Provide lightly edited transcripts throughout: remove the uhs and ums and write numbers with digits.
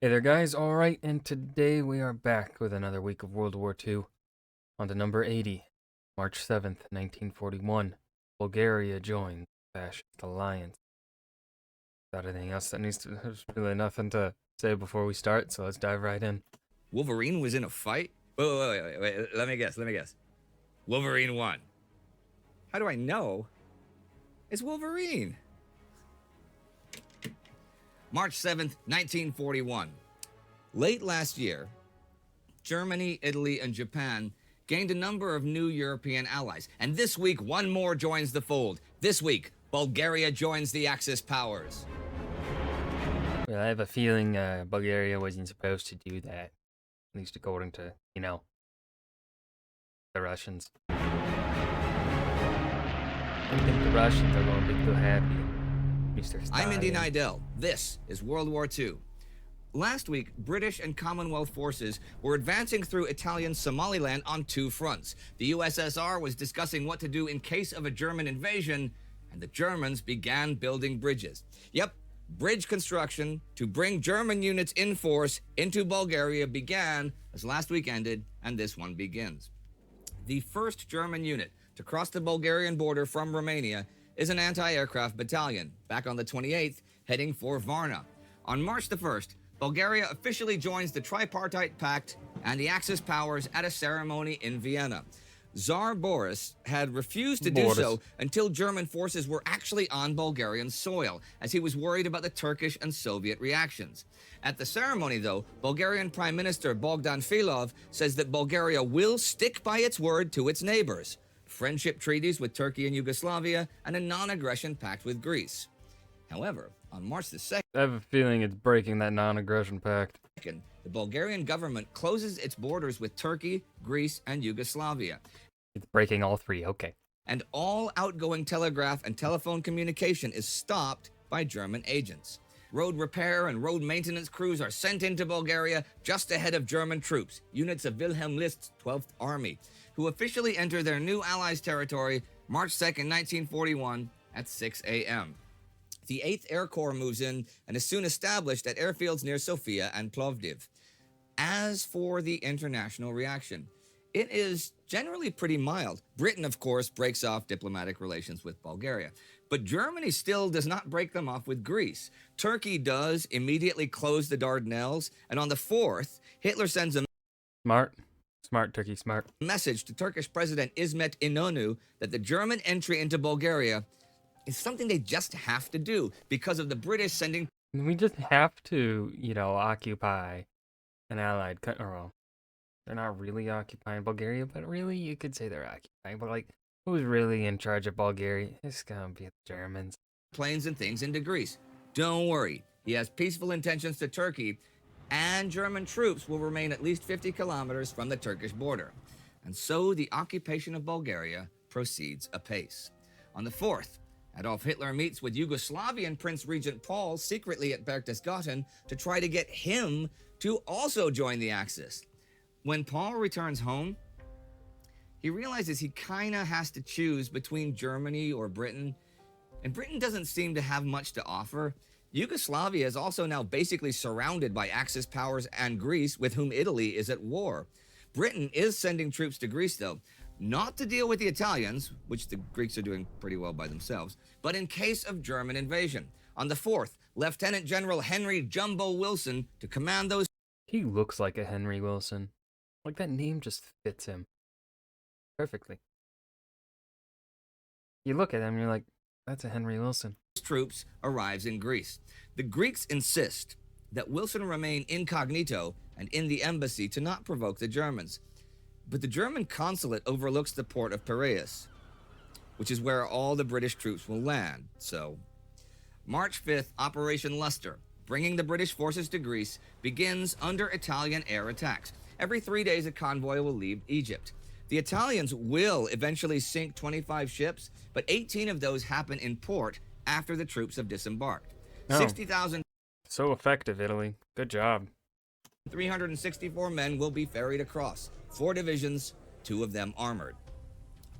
Hey there, guys. All right, and today we are back with another week of World War II. On to number 80, March 7th, 1941. Bulgaria joins the Fascist Alliance. Without anything else that needs to, there's really nothing to say before we start, so let's dive right in. Wolverine was in a fight? Wait. Let me guess. Wolverine won. How do I know? It's Wolverine. March 7th, 1941. Late last year, Germany, Italy, and Japan gained a number of new European allies. And this week, one more joins the fold. This week, Bulgaria joins the Axis powers. Well, I have a feeling Bulgaria wasn't supposed to do that, at least according to, the Russians. I don't think the Russians are going to be too happy. Mr. I'm Indy Stalin. Nidell. This is World War II. Last week, British and Commonwealth forces were advancing through Italian Somaliland on two fronts. The USSR was discussing what to do in case of a German invasion, and the Germans began building bridges. Yep, bridge construction to bring German units in force into Bulgaria began as last week ended, and this one begins. The first German unit to cross the Bulgarian border from Romania is an anti-aircraft battalion, back on the 28th, heading for Varna. On March the 1st, Bulgaria officially joins the Tripartite Pact and the Axis powers at a ceremony in Vienna. Tsar Boris had refused to do so until German forces were actually on Bulgarian soil, as he was worried about the Turkish and Soviet reactions. At the ceremony, though, Bulgarian Prime Minister Bogdan Filov says that Bulgaria will stick by its word to its neighbors: friendship treaties with Turkey and Yugoslavia, and a non-aggression pact with Greece. However, on March the 2nd, I have a feeling it's breaking that non-aggression pact. the Bulgarian government closes its borders with Turkey, Greece, and Yugoslavia. It's breaking all three, okay. And all outgoing telegraph and telephone communication is stopped by German agents. Road repair and road maintenance crews are sent into Bulgaria just ahead of German troops, units of Wilhelm List's 12th Army, who officially enter their new Allies territory March 2nd, 1941 at 6 a.m. The 8th Air Corps moves in and is soon established at airfields near Sofia and Plovdiv. As for the international reaction, it is generally pretty mild. Britain, of course, breaks off diplomatic relations with Bulgaria. But Germany still does not break them off with Greece. Turkey does immediately close the Dardanelles, and on the 4th, Hitler sends a Smart, Turkey, smart. message to Turkish President İsmet İnönü that the German entry into Bulgaria is something they just have to do because of the British sending We just have to, occupy an allied country. Well, they're not really occupying Bulgaria, but really, you could say they're occupying. But, who's really in charge of Bulgaria? It's gonna be the Germans. planes and things into Greece. Don't worry, he has peaceful intentions to Turkey, and German troops will remain at least 50 kilometers from the Turkish border. And so the occupation of Bulgaria proceeds apace. On the 4th, Adolf Hitler meets with Yugoslavian Prince Regent Paul secretly at Berchtesgaden to try to get him to also join the Axis. When Paul returns home, he realizes he kinda has to choose between Germany or Britain, and Britain doesn't seem to have much to offer. Yugoslavia is also now basically surrounded by Axis powers and Greece, with whom Italy is at war. Britain is sending troops to Greece, though, not to deal with the Italians, which the Greeks are doing pretty well by themselves, but in case of German invasion. On the 4th, Lieutenant General Henry Jumbo Wilson to command those He looks like a Henry Wilson. That name just fits him perfectly. You look at him and you're like, that's a Henry Wilson. troops arrives in Greece. The Greeks insist that Wilson remain incognito and in the embassy to not provoke the Germans. But the German consulate overlooks the port of Piraeus, which is where all the British troops will land. So, March 5th, Operation Luster, bringing the British forces to Greece, begins under Italian air attacks. Every 3 days, a convoy will leave Egypt. The Italians will eventually sink 25 ships, but 18 of those happen in port after the troops have disembarked. Oh. 60,000 So effective, Italy. Good job. 364 men will be ferried across, 4 divisions, 2 of them armored.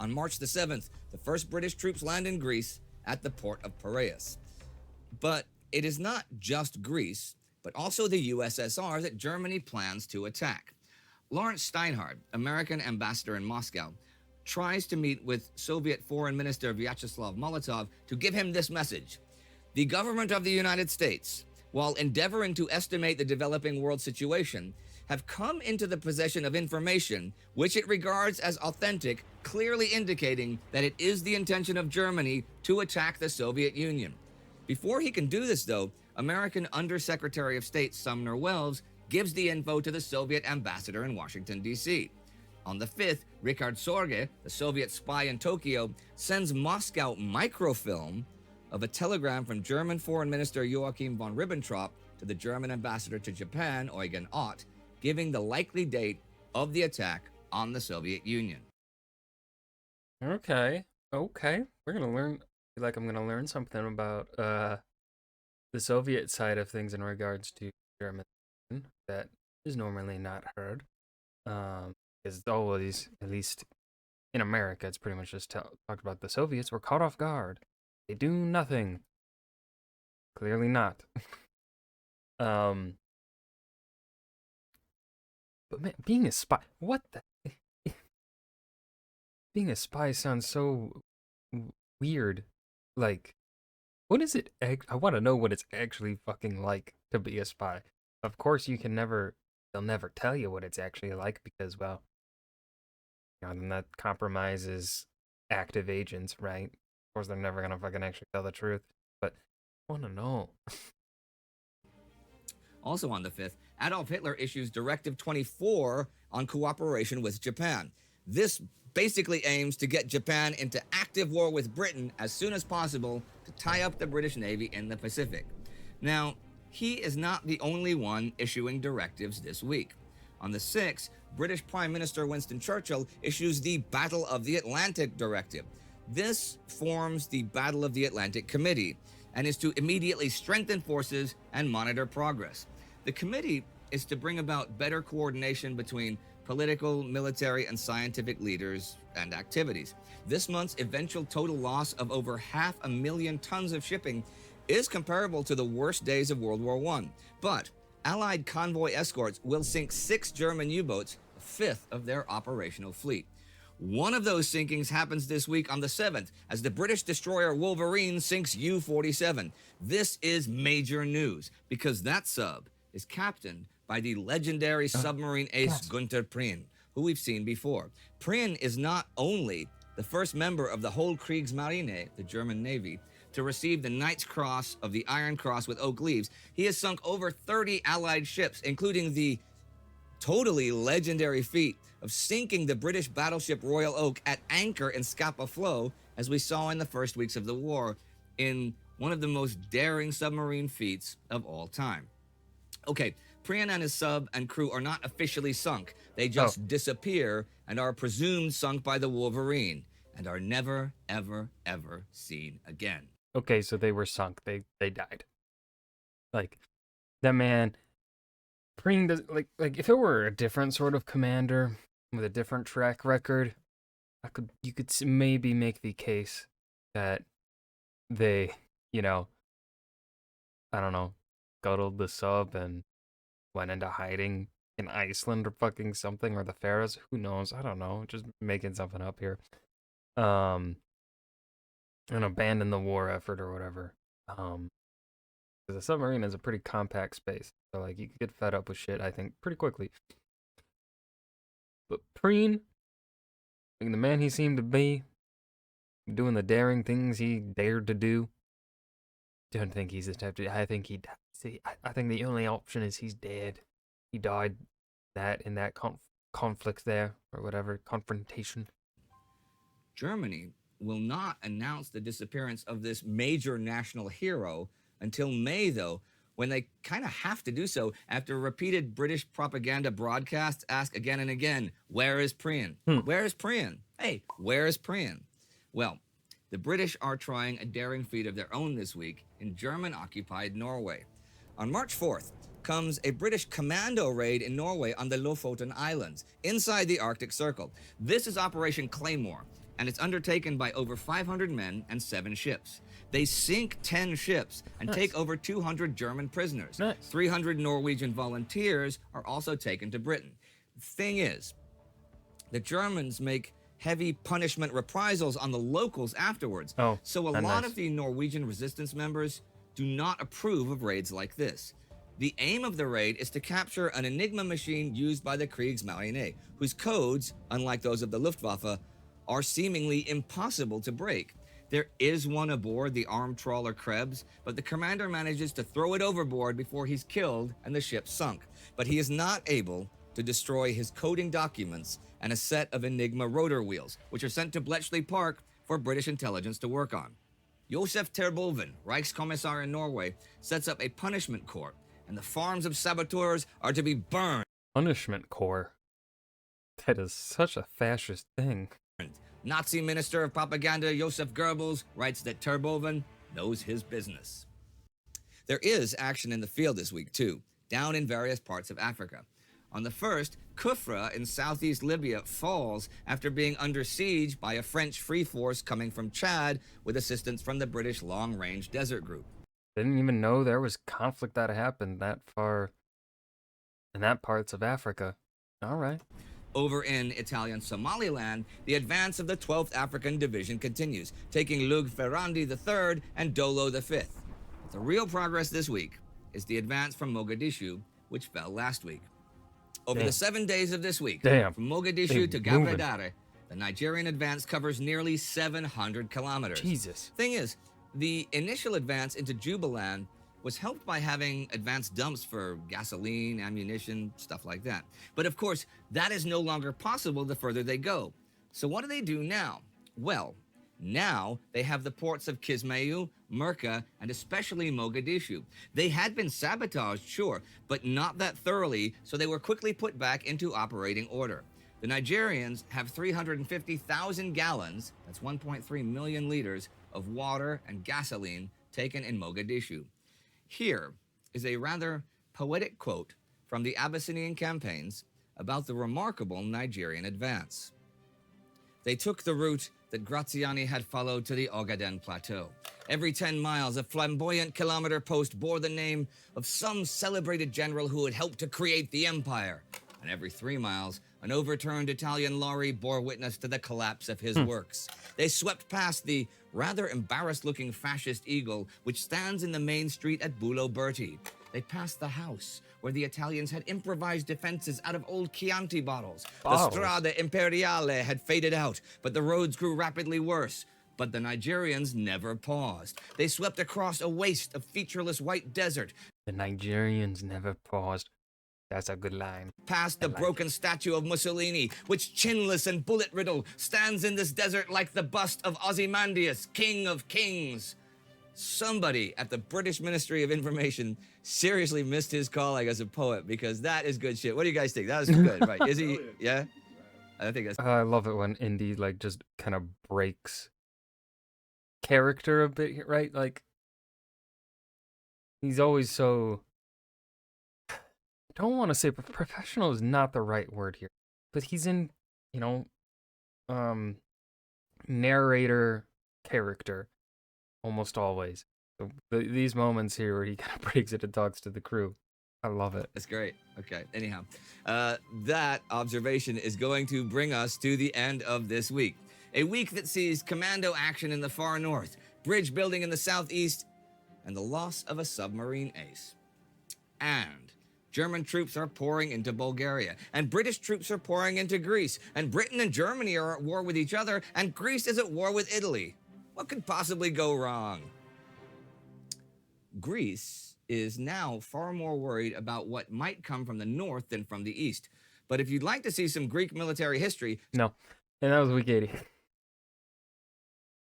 On March the 7th, the first British troops land in Greece at the port of Piraeus. But it is not just Greece, but but also the USSR that Germany plans to attack. Lawrence Steinhardt, American ambassador in Moscow, tries to meet with Soviet Foreign Minister Vyacheslav Molotov to give him this message. The government of the United States, while endeavoring to estimate the developing world situation, have come into the possession of information which it regards as authentic, clearly indicating that it is the intention of Germany to attack the Soviet Union. Before he can do this, though, American Undersecretary of State Sumner Welles gives the info to the Soviet ambassador in Washington, D.C. On the 5th, Richard Sorge, the Soviet spy in Tokyo, sends Moscow microfilm of a telegram from German Foreign Minister Joachim von Ribbentrop to the German ambassador to Japan, Eugen Ott, giving the likely date of the attack on the Soviet Union. Okay. We're gonna learn. I feel like I'm gonna learn something about the Soviet side of things in regards to German that is normally not heard. Because always, at least in America, it's pretty much just talked about the Soviets were caught off guard. They do nothing. Clearly not. But man, being a spy, what the? Being a spy sounds so weird. Like, what is it? I want to know what it's actually fucking like to be a spy. Of course, they'll never tell you what it's actually like because, well, then that compromises active agents, right? Of course, they're never gonna fucking actually tell the truth. But I want to know. Also on the 5th, Adolf Hitler issues Directive 24 on cooperation with Japan. This basically aims to get Japan into active war with Britain as soon as possible to tie up the British Navy in the Pacific. Now, he is not the only one issuing directives this week. On the 6th, British Prime Minister Winston Churchill issues the Battle of the Atlantic Directive. This forms the Battle of the Atlantic Committee and is to immediately strengthen forces and monitor progress. The committee is to bring about better coordination between political, military, and scientific leaders and activities. This month's eventual total loss of over 500,000 tons of shipping is comparable to the worst days of World War I. But Allied convoy escorts will sink 6 German U-boats, a fifth of their operational fleet. One of those sinkings happens this week on the 7th, as the British destroyer Wolverine sinks U-47. This is major news, because that sub is captained by the legendary submarine ace Günther Prien, who we've seen before. Prien is not only the first member of the whole Kriegsmarine, the German Navy, to receive the Knight's Cross of the Iron Cross with oak leaves. He has sunk over 30 Allied ships, including the totally legendary feat of sinking the British battleship Royal Oak at anchor in Scapa Flow, as we saw in the first weeks of the war, in one of the most daring submarine feats of all time. Okay, Prien and his sub and crew are not officially sunk. They just disappear and are presumed sunk by the Wolverine and are never, ever, ever seen again. Okay, so they were sunk. They died. Like, that man, Prien does, like if it were a different sort of commander with a different track record, you could maybe make the case that they, I don't know, scuttled the sub and went into hiding in Iceland or fucking something, or the Faroes. Who knows? I don't know. Just making something up here. And abandon the war effort or whatever. Because a submarine is a pretty compact space, so like you could get fed up with shit, I think, pretty quickly. But Prien, being the man he seemed to be, doing the daring things he dared to do, don't think he's the type to. I think he. See, I think the only option is he's dead. He died in that conflict there or whatever confrontation. Germany will not announce the disappearance of this major national hero until May, though, when they kind of have to do so after repeated British propaganda broadcasts ask again and again, where is Prien? Where is Prien? Hey, where is Prien? Well, the British are trying a daring feat of their own this week in German-occupied Norway. On March 4th comes a British commando raid in Norway on the Lofoten Islands, inside the Arctic Circle. This is Operation Claymore. and it's undertaken by over 500 men and 7 ships. They sink 10 ships and take over 200 German prisoners. 300 Norwegian volunteers are also taken to Britain. The thing is, the Germans make heavy punishment reprisals on the locals afterwards. So a lot of the Norwegian resistance members do not approve of raids like this. The aim of the raid is to capture an Enigma machine used by the Kriegsmarine, whose codes, unlike those of the Luftwaffe, are seemingly impossible to break. There is one aboard the armed trawler Krebs, but the commander manages to throw it overboard before he's killed and the ship sunk. But he is not able to destroy his coding documents and a set of Enigma rotor wheels, which are sent to Bletchley Park for British intelligence to work on. Josef Terboven, Reichskommissar in Norway, sets up a punishment court, and the farms of saboteurs are to be burned. Punishment corps. That is such a fascist thing. Nazi Minister of Propaganda Josef Goebbels writes that Terboven knows his business. There is action in the field this week, too, down in various parts of Africa. On the 1st, Kufra in southeast Libya falls after being under siege by a French free force coming from Chad with assistance from the British long-range desert group. Didn't even know there was conflict that happened that far in that parts of Africa. All right. Over in Italian Somaliland, the advance of the 12th African Division continues, taking Lug Ferrandi III and Dolo V. But the real progress this week is the advance from Mogadishu, which fell last week. Over the 7 days of this week, from Mogadishu to Gabredare, the Nigerian advance covers nearly 700 kilometers. Jesus. Thing is, the initial advance into Jubaland was helped by having advanced dumps for gasoline, ammunition, stuff like that. But of course, that is no longer possible the further they go. So what do they do now? Well, now they have the ports of Kismayu, Merka, and especially Mogadishu. They had been sabotaged, sure, but not that thoroughly, so they were quickly put back into operating order. The Nigerians have 350,000 gallons, that's 1.3 million liters, of water and gasoline taken in Mogadishu. Here is a rather poetic quote from the Abyssinian campaigns about the remarkable Nigerian advance. They took the route that Graziani had followed to the Ogaden Plateau. Every 10 miles, a flamboyant kilometer post bore the name of some celebrated general who had helped to create the empire. And every 3 miles, an overturned Italian lorry bore witness to the collapse of his works. They swept past the rather embarrassed-looking fascist eagle, which stands in the main street at Bulo Berti. They passed the house, where the Italians had improvised defenses out of old Chianti bottles. The Strada Imperiale had faded out, but the roads grew rapidly worse. But the Nigerians never paused. They swept across a waste of featureless white desert. The Nigerians never paused. That's a good line. Past the broken statue of Mussolini, which, chinless and bullet-riddled, stands in this desert like the bust of Ozymandias, king of kings. Somebody at the British Ministry of Information seriously missed his calling as a poet, because that is good shit. What do you guys think? That was good, right? Is he? Yeah? I think that's... I love it when Indy, like, just kind of breaks character a bit, right? Like, he's always so... I don't want to say professional is not the right word here, but he's in, you know, narrator character almost always. So these moments here where he kind of breaks it and talks to the crew, I love it. That's great. Okay, anyhow, that observation is going to bring us to the end of this week. A week that sees commando action in the far north, bridge building in the southeast, and the loss of a submarine ace. And German troops are pouring into Bulgaria, and British troops are pouring into Greece, and Britain and Germany are at war with each other, and Greece is at war with Italy. What could possibly go wrong? Greece is now far more worried about what might come from the north than from the east. But if you'd like to see some Greek military history... No, and that was week 80.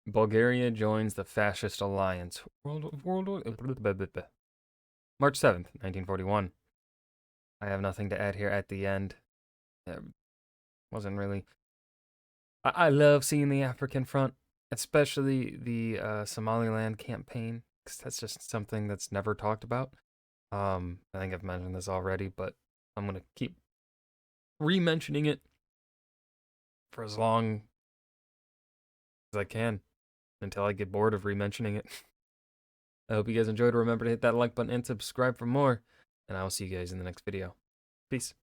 Bulgaria joins the Fascist Alliance. March 7th, 1941. I have nothing to add here at the end. It wasn't really... I love seeing the African front, especially the Somaliland campaign, because that's just something that's never talked about. I think I've mentioned this already, but I'm going to keep re-mentioning it for as long as I can until I get bored of re-mentioning it. I hope you guys enjoyed. Remember to hit that like button and subscribe for more, and I will see you guys in the next video. Peace.